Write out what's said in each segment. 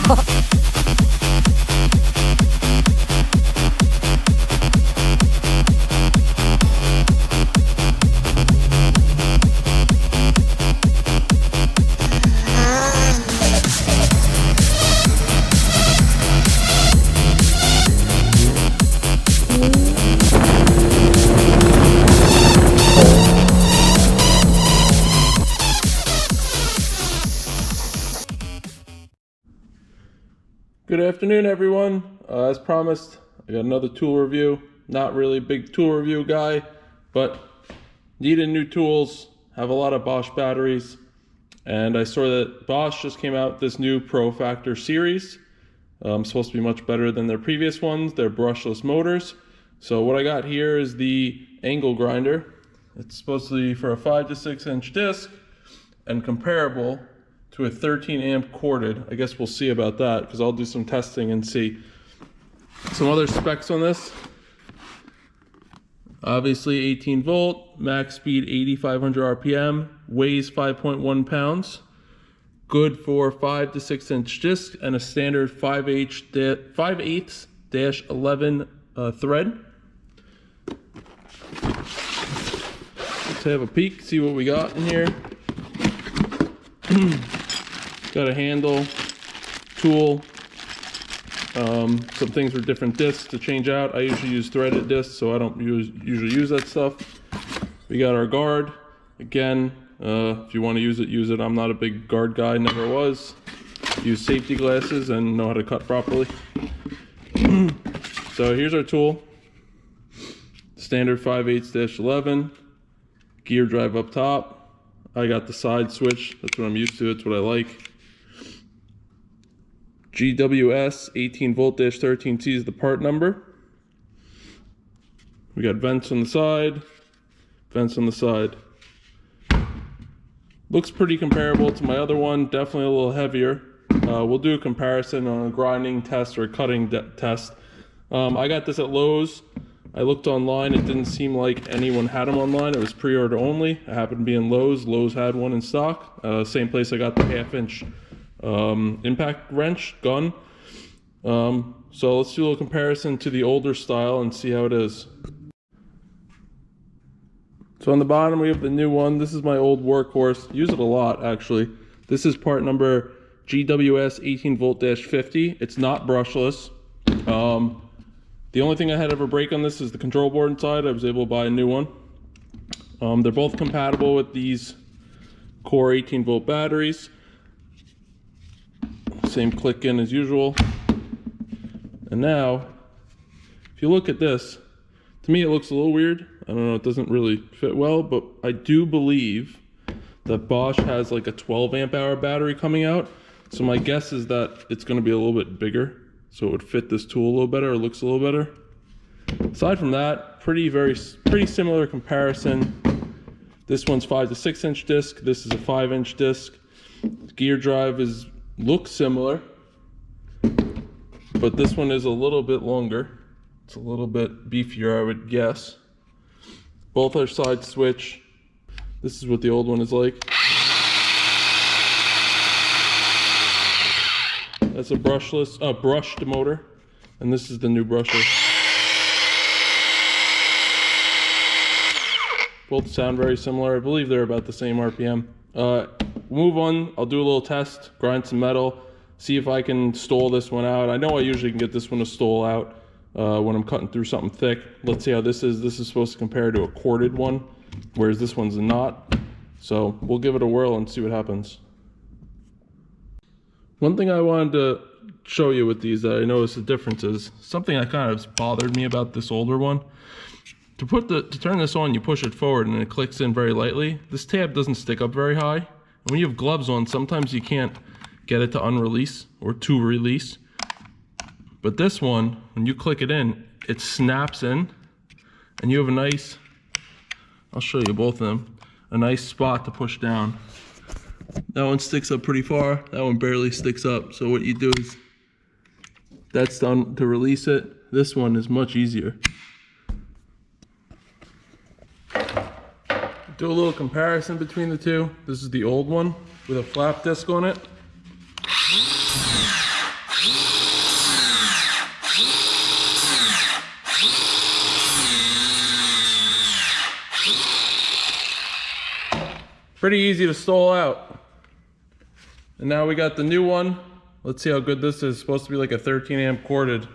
Good afternoon, everyone. As promised, I got another tool review. Not really a big tool review guy, but needed new tools, have a lot of Bosch batteries, and I saw that Bosch just came out with this new Profactor series. Supposed to be much better than their previous ones. They're brushless motors. So what I got here is the angle grinder. It's supposed to be for a 5 to 6 inch disc and comparable to a 13 amp corded. I guess we'll see about that because I'll do some testing and see. Some other specs on this. Obviously 18 volt, max speed 8,500 RPM, weighs 5.1 pounds. Good for 5 to 6 inch disc and a standard 5/8-11 thread. Let's have a peek, see what we got in here. Got a handle, tool, some things for different discs to change out. I usually use threaded discs, so I don't usually use that stuff. We got our guard. Again, if you want to use it. I'm not a big guard guy, never was. Use safety glasses and know how to cut properly. So here's our tool. Standard 5/8-11. Gear drive up top. I got the side switch. That's what I'm used to. That's what I like. GWS18V-13C is the part number. We got vents on the side, vents on the side. Looks pretty comparable to my other one, definitely a little heavier. We'll do a comparison on a grinding test or a cutting test. I got this at Lowe's. I looked online, it didn't seem like anyone had them online. It was pre-order only. I happened to be in Lowe's. Lowe's had one in stock. Same place I got the 1/2 inch impact wrench gun. So let's do a little comparison to the older style and see how it is. So on the bottom we have the new one. This is my old workhorse. Use it a lot actually. This is part number GWS18V-50. It's not brushless. The only thing I had ever break on this is the control board inside. I was able to buy a new one. They're both compatible with these core 18 volt batteries. Same click in as usual. And now, if you look at this, to me it looks a little weird. I don't know, it doesn't really fit well, but I do believe that Bosch has like a 12 amp hour battery coming out. So my guess is that it's going to be a little bit bigger, so it would fit this tool a little better, or looks a little better. Aside from that, pretty similar comparison. This one's 5 to 6 inch disc. This is a 5 inch disc. Gear drive looks similar, but this one is a little bit longer. It's a little bit beefier, I would guess. Both are side switch. This is what the old one is like. That's a brushed motor, and this is the new brushless. Both sound very similar. I believe they're about the same RPM. Move on, I'll do a little test, grind some metal, see if I can stall this one out. I know I usually can get this one to stall out when I'm cutting through something thick. Let's see how this is. This is supposed to compare to a corded one, whereas this one's not. So we'll give it a whirl and see what happens. One thing I wanted to show you with these that I noticed the differences, something that kind of bothered me about this older one. To turn this on, you push it forward and it clicks in very lightly. This tab doesn't stick up very high. And when you have gloves on, sometimes you can't get it to unrelease or to release. But this one, when you click it in, it snaps in, and you have a nice, I'll show you both of them, a nice spot to push down. That one sticks up pretty far, that one barely sticks up. So what you do is, that's done to release it. This one is much easier. Do a little comparison between the two. This is the old one with a flap disc on it. pretty easy to stall out. And now we got the new one. Let's see how good this is. It's supposed to be like a 13 amp corded.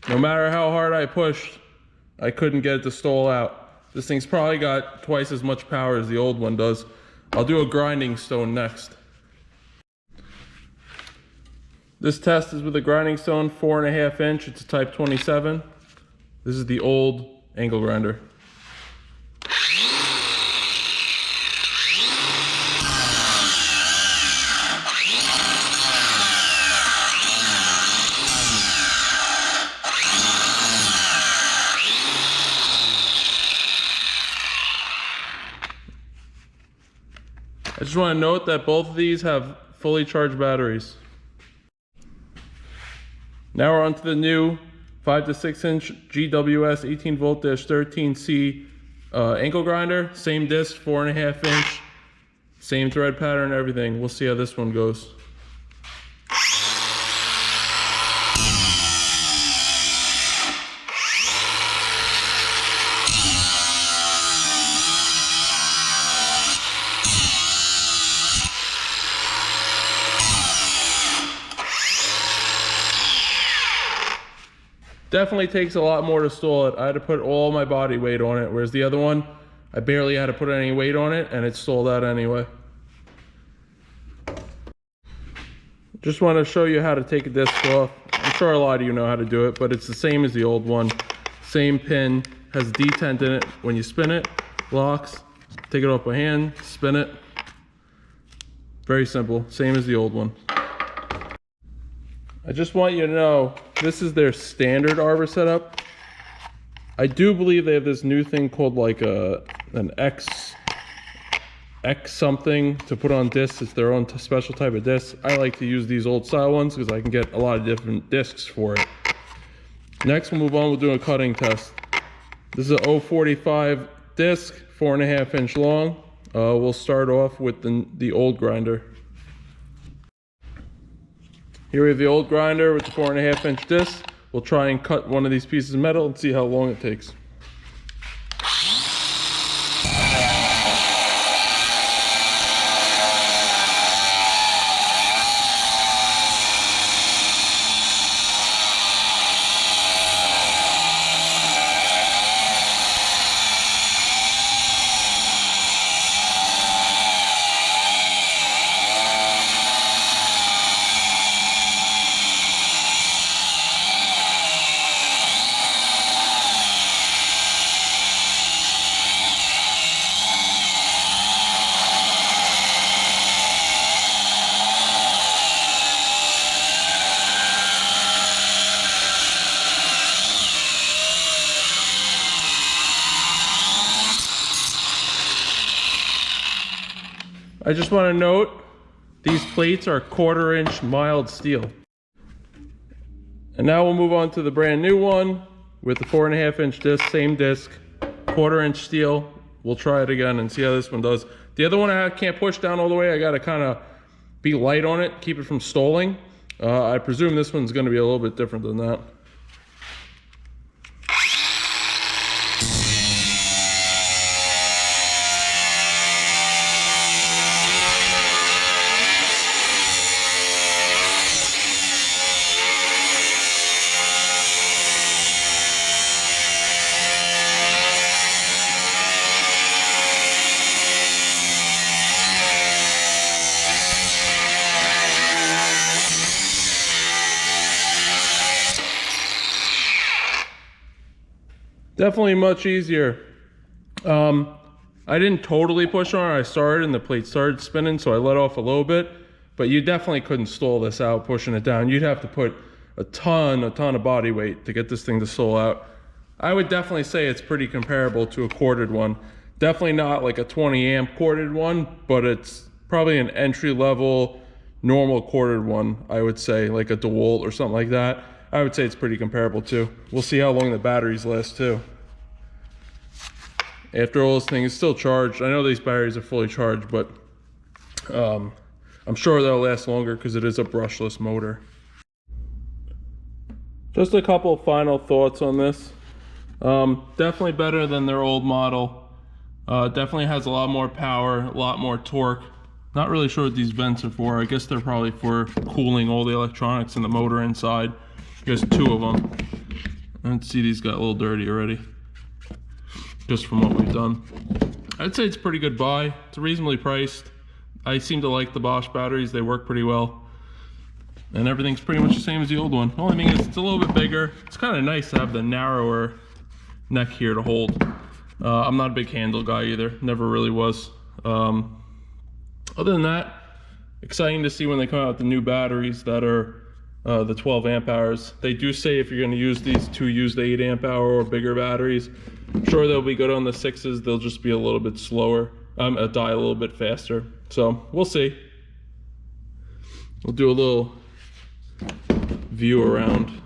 No matter how hard I pushed, I couldn't get it to stall out. This thing's probably got twice as much power as the old one does. I'll do a grinding stone next. This test is with a grinding stone, 4.5 inch. It's a type 27. This is the old angle grinder. I just want to note that both of these have fully charged batteries. Now we're on to the new 5 to 6 inch GWS18V-13C ankle grinder. Same disc, 4.5 inch, same thread pattern, everything. We'll see how this one goes. Definitely takes a lot more to stall it. I had to put all my body weight on it, whereas the other one, I barely had to put any weight on it and it stalled out anyway. Just want to show you how to take a disc off. I'm sure a lot of you know how to do it, but it's the same as the old one. Same pin, has a detent in it. When you spin it, locks. Take it off by hand, spin it. Very simple, same as the old one. I just want you to know, this is their standard arbor setup. I do believe they have this new thing called like an X something to put on discs. It's their own special type of disc. I like to use these old style ones because I can get a lot of different discs for it. Next, we'll move on, we'll do a cutting test. This is a 045 disc, 4.5 inch long. We'll start off with the old grinder. Here we have the old grinder with the 4.5 inch disc. We'll try and cut one of these pieces of metal and see how long it takes. I just want to note, these plates are 1/4 inch mild steel. And now we'll move on to the brand new one with the 4.5 inch disc, same disc, 1/4 inch steel. We'll try it again and see how this one does. The other one I can't push down all the way. I got to kind of be light on it, keep it from stalling. I presume this one's going to be a little bit different than that. Definitely much easier. I didn't totally push on it. I started and the plate started spinning, so I let off a little bit. But you definitely couldn't stall this out pushing it down. You'd have to put a ton of body weight to get this thing to stall out. I would definitely say it's pretty comparable to a corded one. Definitely not like a 20 amp corded one, but it's probably an entry level normal corded one, I would say, like a DeWalt or something like that. I would say it's pretty comparable too. We'll see how long the batteries last too. After all this thing is still charged. I know these batteries are fully charged, but I'm sure they'll last longer because it is a brushless motor. Just a couple final thoughts on this. Definitely better than their old model. Definitely has a lot more power, a lot more torque. Not really sure what these vents are for. I guess they're probably for cooling all the electronics in the motor inside. There's two of them. And see, these got a little dirty already, just from what we've done. I'd say it's a pretty good buy. It's reasonably priced. I seem to like the Bosch batteries. They work pretty well. And everything's pretty much the same as the old one. The only thing is it's a little bit bigger. It's kind of nice to have the narrower neck here to hold. I'm not a big handle guy either. Never really was. Other than that, exciting to see when they come out with the new batteries that are the 12 amp hours. They do say if you're going to use these to use the 8 amp hour or bigger batteries. I'm sure they'll be good on the 6s. They'll just be a little bit slower, die a little bit faster. So we'll see. We'll do a little view around.